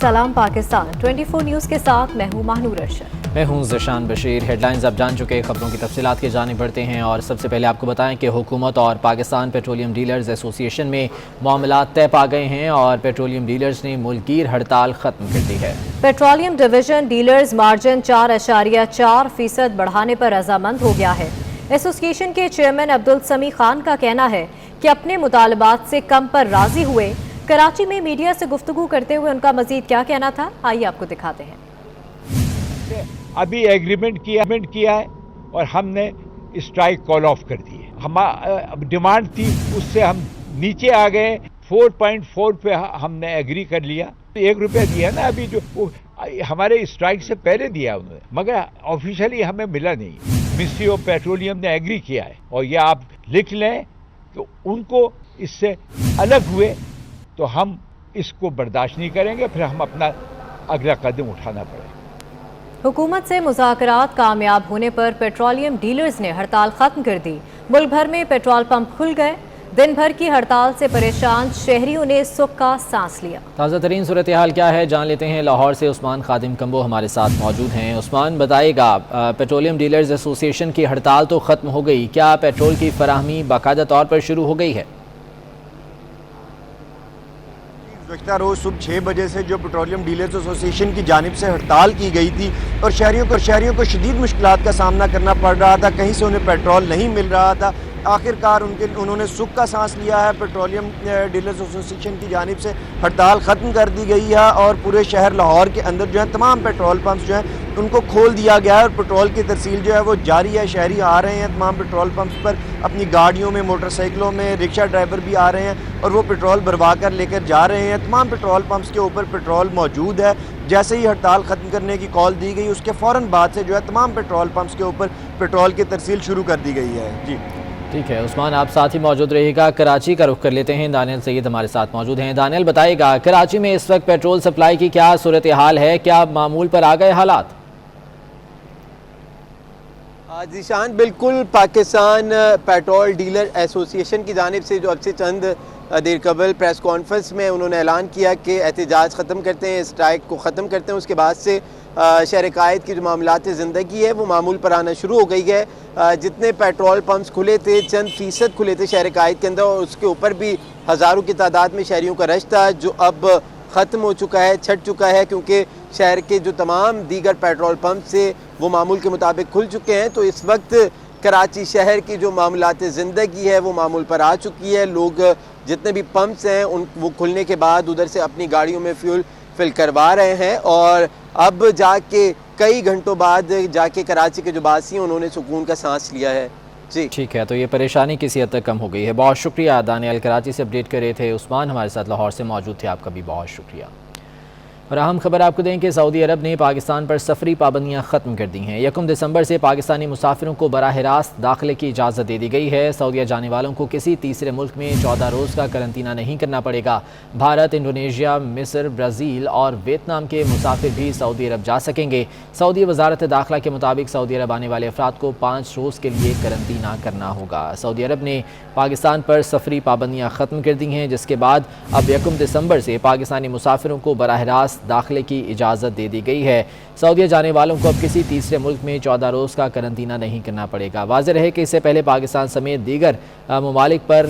सलाम पाकिस्तान 24 न्यूज़ के साथ मैं हूँ महानूर अरशद। मैं हूं ज़शान बशीर। हेडलाइंस आप जान चुके, खबरों की तफसीलात की जानिब बढ़ते हैं और सबसे पहले आपको बताएं कि हुकूमत और पाकिस्तान पेट्रोलियम डीलर्स एसोसिएशन में मामला तय पा गए हैं और पेट्रोलियम डीलर्स ने मुल्कगीर हड़ताल ख़त्म कर दी है। पेट्रोलियम डिवीजन डीलर्स मार्जिन 4.4% बढ़ाने पर रजामंद हो गया है। एसोसिएशन के चेयरमैन अब्दुल समी खान का कहना है कि अपने मुतालबात से कम पर राजी हुए। कराची में मीडिया से गुफ्तगू करते हुए उनका मजीद क्या कहना था, आइए आपको दिखाते हैं। अभी एग्रीमेंट किया है और हमने स्ट्राइक कॉल ऑफ कर दी है। हमारी डिमांड थी, उससे हम नीचे आ गए। 4.4 पे हमने एग्री कर लिया। 1 रुपया दिया ना अभी, जो हमारे स्ट्राइक से पहले दिया उन्होंने, मगर ऑफिशियली हमें मिला नहीं। मिनिस्ट्री ऑफ पेट्रोलियम ने एग्री किया है और ये आप लिख लें कि उनको इससे अलग हुए तो हम इसको बर्दाश्त नहीं करेंगे, फिर हम अपना अगला कदम उठाना पड़ेगा। हुकूमत से मुज़ाकरात कामयाब होने पर पेट्रोलियम डीलर्स ने हड़ताल खत्म कर दी। मुल्क भर में पेट्रोल पंप खुल गए। दिन भर की हड़ताल से परेशान शहरियों ने सुख का सांस लिया। ताज़ा तरीन सूरत हाल क्या है जान लेते हैं। लाहौर से उस्मान खादिम कम्बो हमारे साथ मौजूद हैं। उस्मान बताएगा, पेट्रोलियम डीलर्स एसोसिएशन की हड़ताल तो ख़त्म हो गई, क्या पेट्रोल की फराहमी बाकायदा तौर पर शुरू हो गई है? गुज़श्ता रोज़ सुबह 6 बजे से जो पेट्रोलियम डीलर्स एसोसिएशन की जानिब से हड़ताल की गई थी और शहरियों को शदीद मुश्किलात का सामना करना पड़ रहा था। कहीं से उन्हें पेट्रोल नहीं मिल रहा था। आखिरकार उन्होंने सुख का सांस लिया है। पेट्रोलियम डीलर्स एसोसिएशन की जानिब से हड़ताल ख़त्म कर दी गई है और पूरे शहर लाहौर के अंदर जो है तमाम पेट्रोल पंप्स जो हैं उनको खोल दिया गया है और पेट्रोल की तरसील जो है वो जारी है। शहरी आ रहे हैं तमाम पेट्रोल पंप्स पर, अपनी गाड़ियों में, मोटरसाइकिलों में, रिक्शा ड्राइवर भी आ रहे हैं और वो पेट्रोल भरवा कर लेकर जा रहे हैं। तमाम पेट्रोल पंप्स के ऊपर पेट्रोल मौजूद है। जैसे ही हड़ताल ख़त्म करने की कॉल दी गई उसके फ़ौरन बाद से जो है तमाम पेट्रोल पंप्स के ऊपर पेट्रोल की तरसील शुरू कर दी गई है। जी ठीक है उस्मान, आप साथ ही मौजूद रहिएगा। कराची का रुख कर लेते हैं। दानियल सैयद हमारे साथ मौजूद हैं। दानियल बताएगा, कराची में इस वक्त पेट्रोल सप्लाई की क्या सूरत हाल है, क्या मामूल पर आ गए हालात? ज़ीशान, बिल्कुल पाकिस्तान पेट्रोल डीलर एसोसिएशन की जानिब से जो अब से चंद देर कबल प्रेस कॉन्फ्रेंस में उन्होंने ऐलान किया कि एहतजाज ख़त्म करते हैं, स्ट्राइक को ख़त्म करते हैं। उसके बाद से शहर कायद की जो मामलात ज़िंदगी है वो मामूल पर आना शुरू हो गई है। जितने पेट्रोल पंप्स खुले थे, चंद फ़ीसद खुले थे शहर कायद के अंदर और उसके ऊपर भी हज़ारों की तादाद में शहरियों का रश था, जो अब ख़त्म हो चुका है, छट चुका है, क्योंकि शहर के जो तमाम दीगर पेट्रोल पंप से वो मामूल के मुताबिक खुल चुके हैं। तो इस वक्त कराची शहर की जो मामलात ज़िंदगी है वो मामूल पर आ चुकी है। लोग जितने भी पंप्स हैं वो खुलने के बाद उधर से अपनी गाड़ियों में फ्यूल फिल करवा रहे हैं और अब जाके कई घंटों बाद जाके कराची के जो बासी हैं उन्होंने सुकून का सांस लिया है। जी ठीक है, तो ये परेशानी किसी हद तक कम हो गई है। बहुत शुक्रिया दानियल, कराची से अपडेट कर रहे थे। उस्मान हमारे साथ लाहौर से मौजूद थे, आपका भी बहुत शुक्रिया। और अहम खबर आपको दें कि सऊदी अरब ने पाकिस्तान पर सफरी पाबंदियां ख़त्म कर दी हैं। 1 दिसंबर से पाकिस्तानी मुसाफिरों को बराह रास्त दाखिले की इजाज़त दे दी गई है। सऊदीया जाने वालों को किसी तीसरे मुल्क में 14 रोज़ का करंतना नहीं करना पड़ेगा। भारत, इंडोनेशिया, मिस्र, ब्राज़ील और वियतनाम के मुसाफिर भी सऊदी अरब जा सकेंगे। सऊदी वजारत दाखिला के मुताबिक सऊदी अरब आने वाले अफराद को 5 रोज़ के लिए करंतना करना होगा। सऊदी अरब ने पाकिस्तान पर सफरी पाबंदियाँ ख़त्म कर दी हैं, जिसके बाद अब 1 दिसंबर से पाकिस्तानी मुसाफिरों को बराह रास्त दाखिले की इजाज़त दे दी गई है। सऊदीया जाने वालों को अब किसी तीसरे मुल्क में 14 रोज़ का करंतना नहीं करना पड़ेगा। वाज़ेह रहे कि इससे पहले पाकिस्तान समेत दीगर ममालिक पर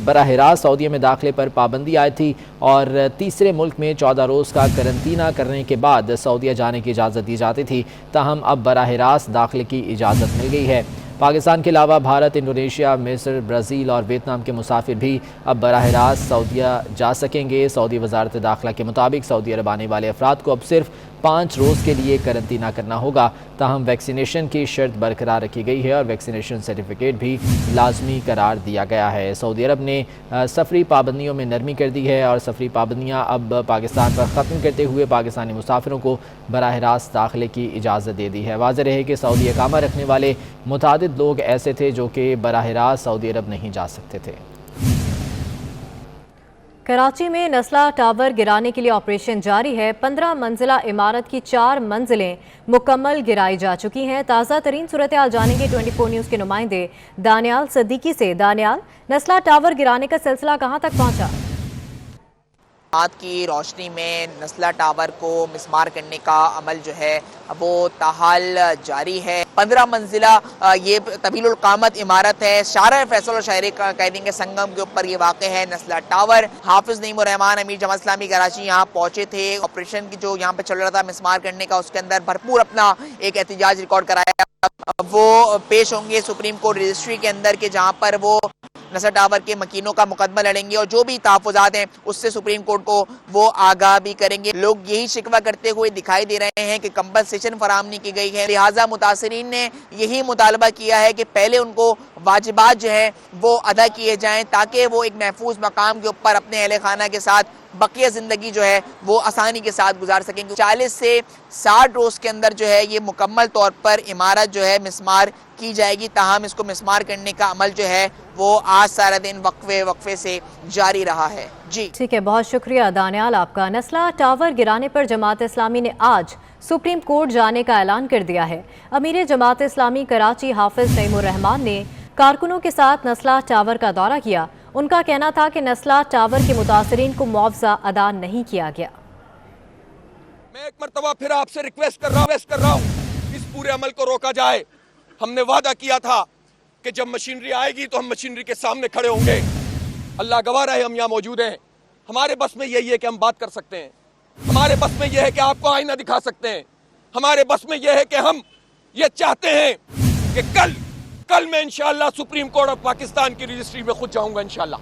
बराह रास्त सऊदीया में दाखिले पर पाबंदी आई थी और तीसरे मुल्क में 14 रोज़ का करंतना करने के बाद सऊदीया जाने की इजाज़त दी जाती थी। ताहम अब बराह रास्त दाखिले की इजाज़त मिल गई है। पाकिस्तान के अलावा भारत, इंडोनेशिया, मिस्र, ब्राज़ील और वियतनाम के मुसाफिर भी अब बराह रास्त सऊदीया जा सकेंगे। सऊदी वजारत दाखिला के मुताबिक सऊदी अरब आने वाले अफराद को अब सिर्फ 5 रोज़ के लिए करंतना करना होगा। ताहम वैक्सीनेशन की शर्त बरकरार रखी गई है और वैक्सीनेशन सर्टिफिकेट भी लाजमी करार दिया गया है। सऊदी अरब ने सफरी पाबंदियों में नरमी कर दी है और सफरी पाबंदियाँ अब पाकिस्तान पर ख़त्म करते हुए पाकिस्तानी मुसाफिरों को बराह रास्त दाखिले की इजाज़त दे दी है। वाज़ेह रहे कि सऊदी इकामा रखने वाले मुतादिद लोग ऐसे थे जो कि बराह रास्त सऊदी अरब नहीं जा सकते थे। कराची में नस्ला टावर गिराने के लिए ऑपरेशन जारी है। 15 मंजिला इमारत की 4 मंजिलें मुकम्मल गिराई जा चुकी हैं। ताज़ा तरीन सूरत हाल जानेंगे 24 न्यूज़ के नुमाइंदे दानियाल सद्दीकी से। दानियाल, नस्ला टावर गिराने का सिलसिला कहां तक पहुंचा? بات کی روشنی میں نسلہ ٹاور کو مسمار کرنے کا عمل جو ہے وہ تاحال جاری ہے۔ 15 منزلہ یہ طویل القامت عمارت ہے، شارع فیصل اور شہر قائدین کے سنگم کے اوپر یہ واقع ہے نسلہ ٹاور۔ حافظ نعیم الرحمان امیر جماعت اسلامی کراچی یہاں پہنچے تھے، آپریشن کی جو یہاں پہ چل رہا تھا مسمار کرنے کا، اس کے اندر بھرپور اپنا ایک احتجاج ریکارڈ کرایا۔ وہ پیش ہوں گے سپریم کورٹ رجسٹری کے اندر کہ جہاں پر وہ نسلہ ٹاور کے مکینوں کا مقدمہ لڑیں گے اور جو بھی تحفظات ہیں اس سے سپریم کورٹ کو وہ آگاہ بھی کریں گے۔ لوگ یہی شکوہ کرتے ہوئے دکھائی دے رہے ہیں کہ کمپنسیشن فراہم نہیں کی گئی ہے، لہٰذا متاثرین نے یہی مطالبہ کیا ہے کہ پہلے ان کو واجبات جو ہیں وہ ادا کیے جائیں تاکہ وہ ایک محفوظ مقام کے اوپر اپنے اہل خانہ کے ساتھ بقیہ زندگی جو ہے وہ آسانی کے ساتھ گزار سکیں گے۔ 40 سے 60 روز کے اندر جو ہے یہ مکمل طور پر عمارت جو ہے مسمار کی جائے گی، تاہم اس کو مسمار کرنے کا عمل جو ہے وہ آج سارا دن وقفے سے جاری رہا ہے۔ جی ٹھیک ہے، بہت شکریہ دانیال آپ کا۔ نسلہ ٹاور گرانے پر جماعت اسلامی نے آج سپریم کورٹ جانے کا اعلان کر دیا ہے۔ امیر جماعت اسلامی کراچی حافظ نعیم الرحمان نے کارکنوں کے ساتھ نسلہ ٹاور کا دورہ کیا۔ ان کا کہنا تھا کہ نسلہ ٹاور کے متاثرین کو معاوضہ ادا نہیں کیا گیا۔ میں ایک مرتبہ پھر آپ سے ریکویسٹ کر رہا ہوں اس پورے عمل کو روکا جائے۔ ہم نے وعدہ کیا تھا کہ جب مشینری آئے گی تو ہم مشینری کے سامنے کھڑے ہوں گے۔ اللہ گواہ رہے ہم یہاں موجود ہیں، ہمارے بس میں یہی ہے کہ ہم بات کر سکتے ہیں، ہمارے بس میں یہ ہے کہ آپ کو آئینہ دکھا سکتے ہیں، ہمارے بس میں یہ ہے کہ ہم یہ چاہتے ہیں کہ کل میں انشاءاللہ سپریم کورٹ آف پاکستان کی رجسٹری میں خود جاؤں گا انشاءاللہ۔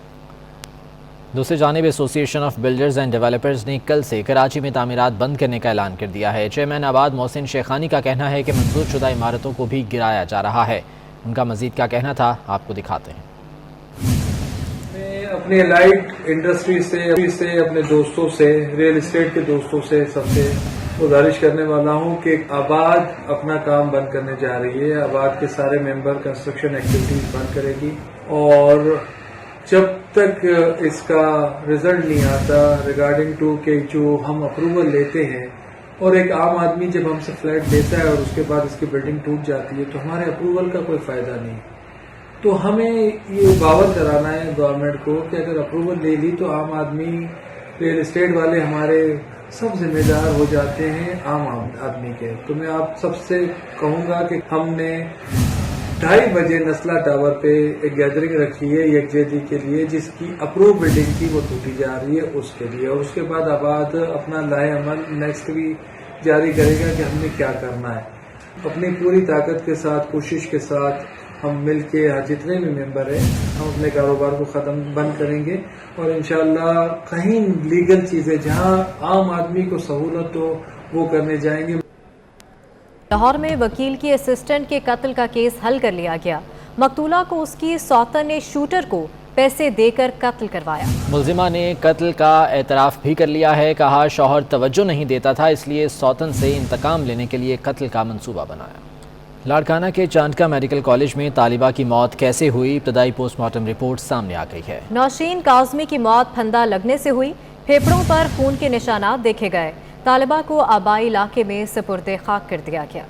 دوسری جانب ایسوسی ایشن آف بلڈرز اینڈ ڈیولپرز نے کل سے کراچی میں تعمیرات بند کرنے کا اعلان کر دیا ہے۔ چیئرمین آباد محسن شیخانی کا کہنا ہے کہ منظور شدہ عمارتوں کو بھی گرایا جا رہا ہے۔ ان کا مزید کیا کہنا تھا آپ کو دکھاتے ہیں۔ میں اپنے لائٹ انڈسٹری سے اپنے دوستوں سے، ریل اسٹیٹ کے دوستوں سے سب سے گزارش کرنے والا ہوں کہ آباد اپنا کام بند کرنے جا رہی ہے۔ آباد کے سارے ممبر کنسٹرکشن ایکٹیویٹیز بند کرے گی، اور جب تک اس کا رزلٹ نہیں آتا ریگارڈنگ ٹو کہ جو ہم اپروول لیتے ہیں، اور ایک عام آدمی جب ہم سے فلیٹ لیتا ہے اور اس کے بعد اس کی بلڈنگ ٹوٹ جاتی ہے تو ہمارے اپروول کا کوئی فائدہ نہیں۔ تو ہمیں یہ باور کرانا ہے گورنمنٹ کو کہ اگر اپروول لے لی تو عام آدمی، ریل اسٹیٹ والے ہمارے سب ذمہ دار ہو جاتے ہیں عام آدمی کے۔ تو میں آپ سب سے کہوں گا کہ ہم نے 2:30 بجے نسلہ ٹاور پہ ایک گیدرنگ رکھی ہے یکجہتی کے لیے، جس کی اپروو بلڈنگ کی وہ ٹوٹی جا رہی ہے اس کے لیے، اور اس کے بعد آباد اپنا لاہے عمل نیکسٹ بھی جاری کرے گا کہ ہم نے کیا کرنا ہے۔ اپنی پوری طاقت کے ساتھ، کوشش کے ساتھ ہم مل کے جتنے بھی ممبر ہیں ہم اپنے کاروبار کو بند کریں گے، اور انشاءاللہ کہیں لیگل چیزیں جہاں عام آدمی کو سہولت ہو وہ کرنے جائیں گے۔ لاہور میں وکیل کی اسسٹنٹ کے قتل کا کیس حل کر لیا گیا۔ مقتولہ کو اس کی سوتن نے شوٹر کو پیسے دے کر قتل کروایا۔ ملزمہ نے قتل کا اعتراف بھی کر لیا ہے، کہا شوہر توجہ نہیں دیتا تھا اس لیے سوتن سے انتقام لینے کے لیے قتل کا منصوبہ بنایا۔ لاڑکانہ کے چاندکا میڈیکل کالج میں طالبہ کی موت کیسے ہوئی، ابتدائی پوسٹ مارٹم رپورٹ سامنے آ گئی ہے۔ نوشین کاظمی کی موت پھندا لگنے سے ہوئی، پھیپھڑوں پر خون کے نشانات دیکھے گئے۔ طالبہ کو آبائی علاقے میں سپرد خاک کر دیا گیا۔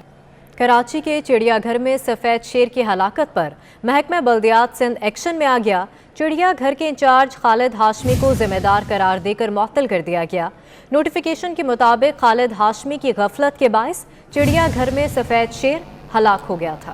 کراچی کے چڑیا گھر میں سفید شیر کی ہلاکت پر محکمہ بلدیات سندھ ایکشن میں آ گیا۔ چڑیا گھر کے انچارج خالد ہاشمی کو ذمہ دار قرار دے کر معطل کر دیا گیا۔ نوٹیفیکیشن کے مطابق خالد ہاشمی کی غفلت کے باعث چڑیا گھر میں سفید شیر ہلاک ہو گیا تھا۔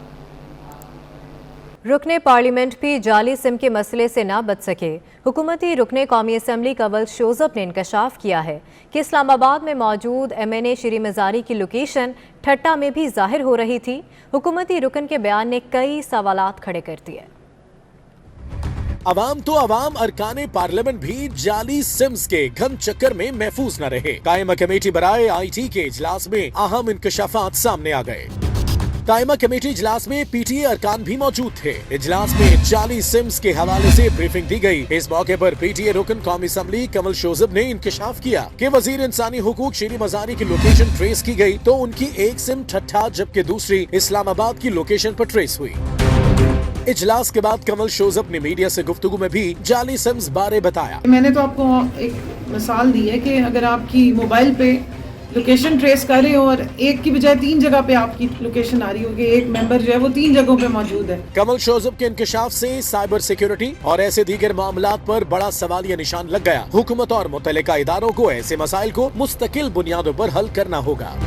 رکن پارلیمنٹ بھی جعلی سم کے مسئلے سے نہ بچ سکے۔ حکومتی رکن قومی اسمبلی کنول شوزب نے انکشاف کیا ہے کہ اسلام آباد میں موجود MNA شری مزاری کی لوکیشن ٹھٹا میں بھی ظاہر ہو رہی تھی۔ حکومتی رکن کے بیان نے کئی سوالات کھڑے کر دیے۔ عوام تو عوام، ارکان پارلیمنٹ بھی جعلی سمز کے گھن چکر میں محفوظ نہ رہے۔ قائمہ کمیٹی برائے IT کے اجلاس میں اہم انکشافات سامنے آ گئے۔ قائمہ کمیٹی اجلاس میں PTA ارکان بھی موجود تھے۔ اجلاس میں جعلی سمز کے حوالے سے بریفنگ دی گئی۔ اس موقع پر PTA رکن قومی اسمبلی کنول شوزب نے انکشاف کیا کہ وزیر انسانی حقوق شری مزاری کی لوکیشن ٹریس کی گئی تو ان کی ایک سم ٹھٹھا جبکہ دوسری اسلام آباد کی لوکیشن پر ٹریس ہوئی۔ اجلاس کے بعد کنول شوزب نے میڈیا سے گفتگو میں بھی جعلی سمز بارے بتایا۔ میں نے تو آپ کو ایک مثال دی ہے کہ اگر آپ کی موبائل پہ लोकेशन ट्रेस करें और एक की बजाय 3 जगह पे आपकी लोकेशन आ रही होगी, एक मेंबर जो है वो 3 जगहों पे मौजूद है। कमल शोजब के इंकशाफ से साइबर सिक्योरिटी और ऐसे दीगर मामलात पर बड़ा सवालिया निशान लग गया। हुकूमत और मुतल्लिका इदारों को ऐसे मसाइल को मुस्तकिल बुनियादों पर हल करना होगा।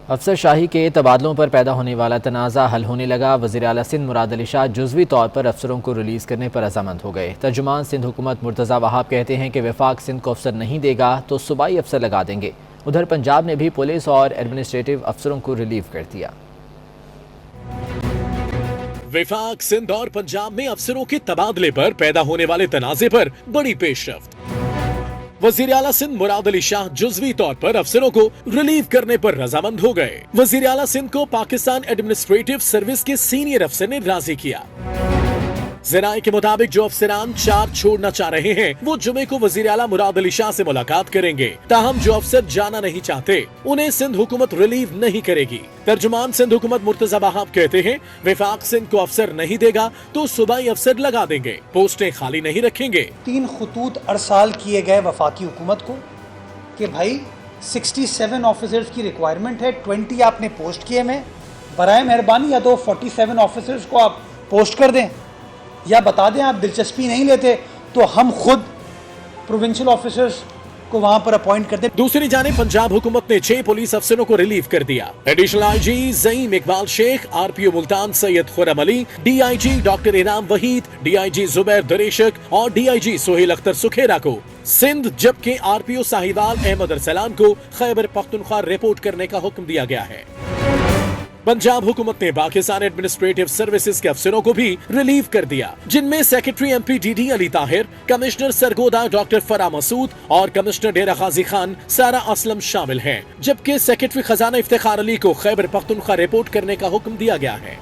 अफसर शाही के तबादलों पर पैदा होने वाला तनाज़ा हल होने लगा। वज़ीर आला सिंध मुराद अली शाह जुज़वी तौर पर अफसरों को रिलीज़ करने पर रज़ामंद हो गए। तर्जुमान सिंध हुकूमत मुर्तज़ा वहाब कहते हैं कि वफाक सिंध को अफसर नहीं देगा तो सूबाई अफसर लगा देंगे। उधर पंजाब ने भी पुलिस और एडमिनिस्ट्रेटिव अफसरों को रिलीव कर दिया। वफाक सिंध और पंजाब में अफसरों के तबादले पर पैदा होने वाले तनाज़े पर बड़ी पेशरफ्त। वज़ीर आला सिंध मुराद अली शाह जुज़वी तौर पर अफसरों को रिलीव करने पर रज़ामंद हो गए। वज़ीर आला सिंध को पाकिस्तान एडमिनिस्ट्रेटिव सर्विस के सीनियर अफसर ने राजी किया। ज़राए के मुताबिक जो अफसरान चार्ज छोड़ना चाह रहे हैं वो जुमे को वज़ीर आला मुराद अली शाह से मुलाकात करेंगे। ताहम जो अफसर जाना नहीं चाहते उन्हें सिंध हुकूमत रिलीव नहीं करेगी। तर्जुमान सिंध हुकूमत मुर्तज़ा वहाब कहते हैं वफाक सिंध को अफसर नहीं देगा तो सूबाई अफसर लगा देंगे, पोस्टें खाली नहीं रखेंगे। 3 खतूत अरसाल किए गए वफाकी हुकूमत को कि भाई 67 ऑफिसर्स की रिक्वायरमेंट है, 20 आपने पोस्ट किए में, बराए मेहरबानी या तो 47 ऑफिसर्स को आप पोस्ट कर दें या बता दें आप दिलचस्पी नहीं लेते तो हम खुद प्रोविंशियल ऑफिसर्स को वहां पर अपॉइंट कर दें। दूसरी जानिब पंजाब हुकूमत ने 6 पुलिस अफसरों को रिलीव कर दिया। Additional IG Zaeem Iqbal Sheikh, RPO Multan Syed Khurram Ali, DIG doctor Inam Waheed, DIG Zubair दरेशक और डीआईजी सोहेल अख्तर सुखेरा को सिंध, जबकि आरपीओ साहिवाल अहमद अरसलान को खैबर पख्तूनख्वा रिपोर्ट करने का हुक्म दिया गया है। पंजाब हुकूमत ने पाकिस्तान एडमिनिस्ट्रेटिव सर्विसेज के अफसरों को भी रिलीव कर दिया, जिनमें secretary MPDD Ali Tahir, commissioner Sargodha doctor Farah Masood और कमिश्नर डेरा गाजी खान सारा असलम शामिल हैं, जबकि सेक्रेटरी खजाना इफ्तिखार अली को खैबर पख्तूनख्वा रिपोर्ट करने का हुक्म दिया गया है।